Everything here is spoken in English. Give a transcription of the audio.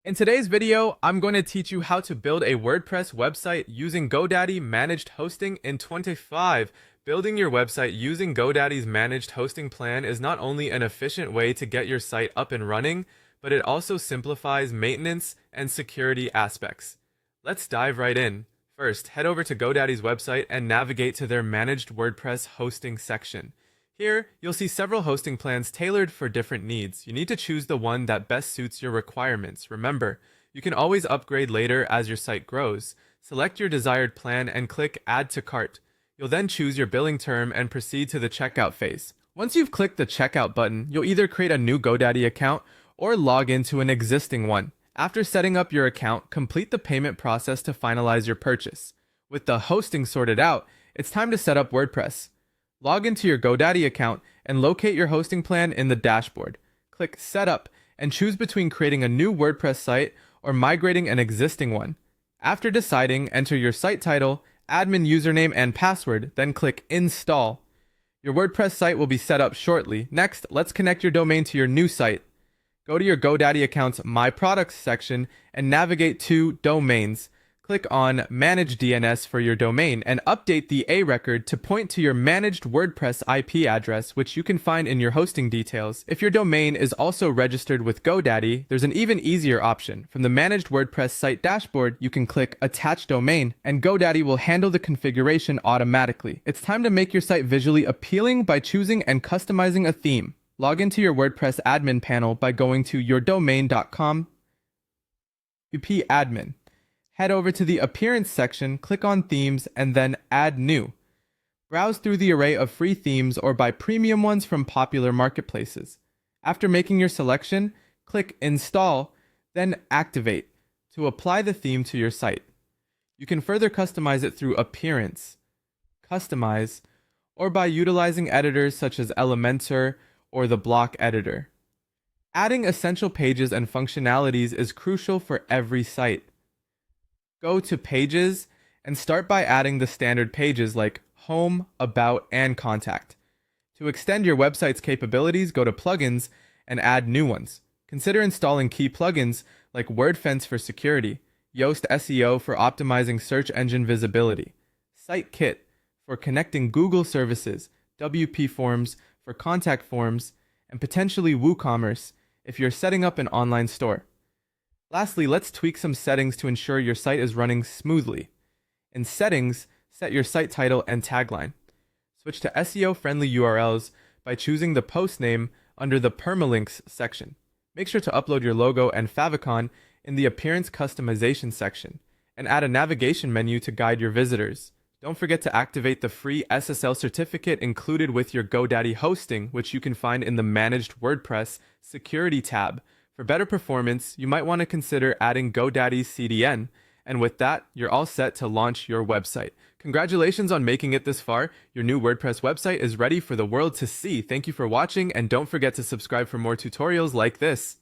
In today's video, I'm going to teach you how to build a WordPress website using GoDaddy Managed Hosting in 25. Building your website using GoDaddy's Managed Hosting plan is not only an efficient way to get your site up and running, but it also simplifies maintenance and security aspects. Let's dive right in. First, head over to GoDaddy's website and navigate to their Managed WordPress Hosting section. Here, you'll see several hosting plans tailored for different needs. You need to choose the one that best suits your requirements. Remember, you can always upgrade later as your site grows. Select your desired plan and click Add to Cart. You'll then choose your billing term and proceed to the checkout phase. Once you've clicked the checkout button, you'll either create a new GoDaddy account or log into an existing one. After setting up your account, complete the payment process to finalize your purchase. With the hosting sorted out, it's time to set up WordPress. Log into your GoDaddy account and locate your hosting plan in the dashboard. Click Setup and choose between creating a new WordPress site or migrating an existing one. After deciding, enter your site title, admin username and password, then click Install. Your WordPress site will be set up shortly. Next, let's connect your domain to your new site. Go to your GoDaddy account's My Products section and navigate to Domains. Click on Manage DNS for your domain and update the A record to point to your managed WordPress IP address, which you can find in your hosting details. If your domain is also registered with GoDaddy, there's an even easier option. From the Managed WordPress site dashboard, you can click Attach Domain, and GoDaddy will handle the configuration automatically. It's time to make your site visually appealing by choosing and customizing a theme. Log into your WordPress admin panel by going to yourdomain.com, admin. Head over to the Appearance section, click on Themes, and then Add New. Browse through the array of free themes or buy premium ones from popular marketplaces. After making your selection, click Install, then Activate to apply the theme to your site. You can further customize it through Appearance, Customize, or by utilizing editors such as Elementor or the Block Editor. Adding essential pages and functionalities is crucial for every site. Go to Pages and start by adding the standard pages like Home, About, and Contact. To extend your website's capabilities, go to Plugins and add new ones. Consider installing key plugins like WordFence for security, Yoast SEO for optimizing search engine visibility, SiteKit for connecting Google services, WP Forms for contact forms, and potentially WooCommerce if you're setting up an online store. Lastly, let's tweak some settings to ensure your site is running smoothly. In Settings, set your site title and tagline. Switch to SEO-friendly URLs by choosing the post name under the Permalinks section. Make sure to upload your logo and favicon in the Appearance Customization section, and add a navigation menu to guide your visitors. Don't forget to activate the free SSL certificate included with your GoDaddy hosting, which you can find in the Managed WordPress Security tab. For better performance, you might want to consider adding GoDaddy's CDN, and with that, you're all set to launch your website. Congratulations on making it this far. Your new WordPress website is ready for the world to see. Thank you for watching, and don't forget to subscribe for more tutorials like this.